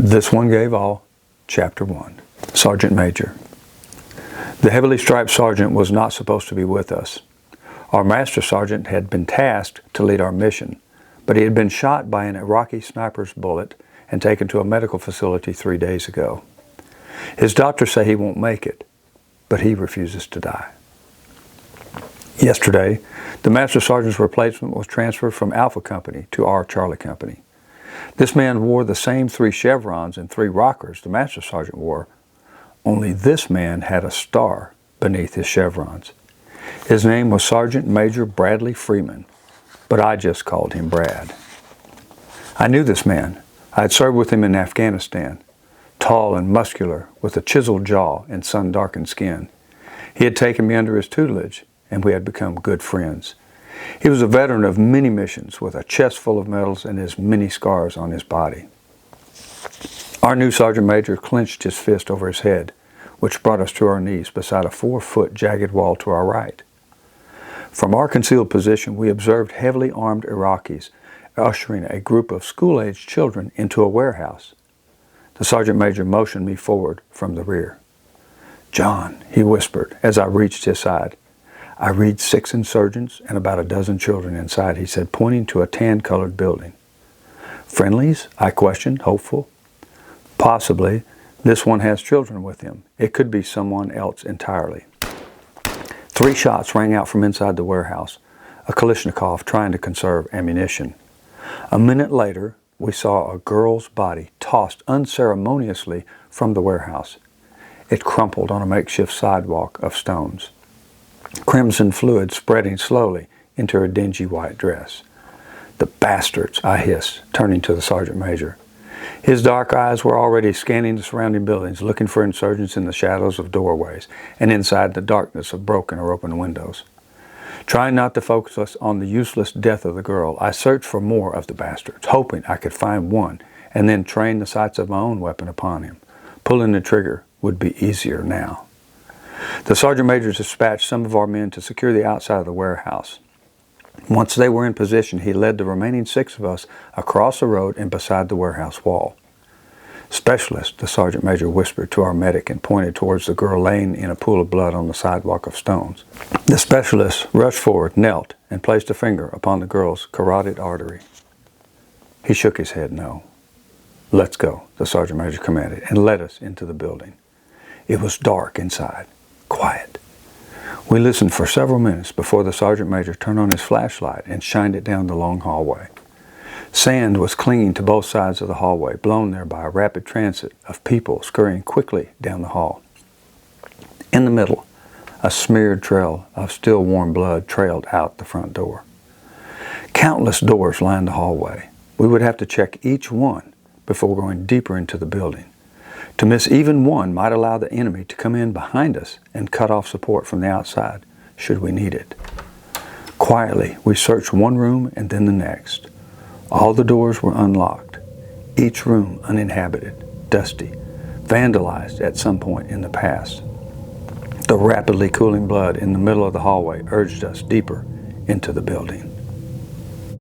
This One Gave All, Chapter 1. Sergeant Major. The heavily striped sergeant was not supposed to be with us. Our master sergeant had been tasked to lead our mission, but he had been shot by an Iraqi sniper's bullet and taken to a medical facility 3 days ago. His doctors say he won't make it, but he refuses to die. Yesterday, the master sergeant's replacement was transferred from Alpha Company to our Charlie Company. This man wore the same 3 chevrons and 3 rockers the master sergeant wore, only this man had a star beneath his chevrons. His name was Sergeant Major Bradley Freeman, but I just called him Brad. I knew this man. I had served with him in Afghanistan, tall and muscular, with a chiseled jaw and sun-darkened skin. He had taken me under his tutelage, and we had become good friends. He was a veteran of many missions with a chest full of medals and as many scars on his body. Our new Sergeant Major clenched his fist over his head, which brought us to our knees beside a 4-foot jagged wall to our right. From our concealed position, we observed heavily armed Iraqis ushering a group of school-aged children into a warehouse. The Sergeant Major motioned me forward from the rear. "John," he whispered as I reached his side. "I read 6 insurgents and about a dozen children inside," he said, pointing to a tan-colored building. "Friendlies?" I questioned, hopeful. "Possibly. This one has children with him. It could be someone else entirely." 3 shots rang out from inside the warehouse, a Kalashnikov trying to conserve ammunition. A minute later, we saw a girl's body tossed unceremoniously from the warehouse. It crumpled on a makeshift sidewalk of stones, crimson fluid spreading slowly into her dingy white dress. "The bastards," I hissed, turning to the Sergeant Major. His dark eyes were already scanning the surrounding buildings, looking for insurgents in the shadows of doorways and inside the darkness of broken or open windows. Trying not to focus on the useless death of the girl, I searched for more of the bastards, hoping I could find one and then train the sights of my own weapon upon him. Pulling the trigger would be easier now. The Sergeant Major dispatched some of our men to secure the outside of the warehouse. Once they were in position, he led the remaining 6 of us across the road and beside the warehouse wall. "Specialist," the Sergeant Major whispered to our medic and pointed towards the girl laying in a pool of blood on the sidewalk of stones. The specialist rushed forward, knelt, and placed a finger upon the girl's carotid artery. He shook his head no. "Let's go," the Sergeant Major commanded, and led us into the building. It was dark inside. Quiet. We listened for several minutes before the Sergeant Major turned on his flashlight and shined it down the long hallway. Sand was clinging to both sides of the hallway, blown there by a rapid transit of people scurrying quickly down the hall. In the middle, a smeared trail of still warm blood trailed out the front door. Countless doors lined the hallway. We would have to check each one before going deeper into the building. To miss even one might allow the enemy to come in behind us and cut off support from the outside, should we need it. Quietly, we searched one room and then the next. All the doors were unlocked, each room uninhabited, dusty, vandalized at some point in the past. The rapidly cooling blood in the middle of the hallway urged us deeper into the building.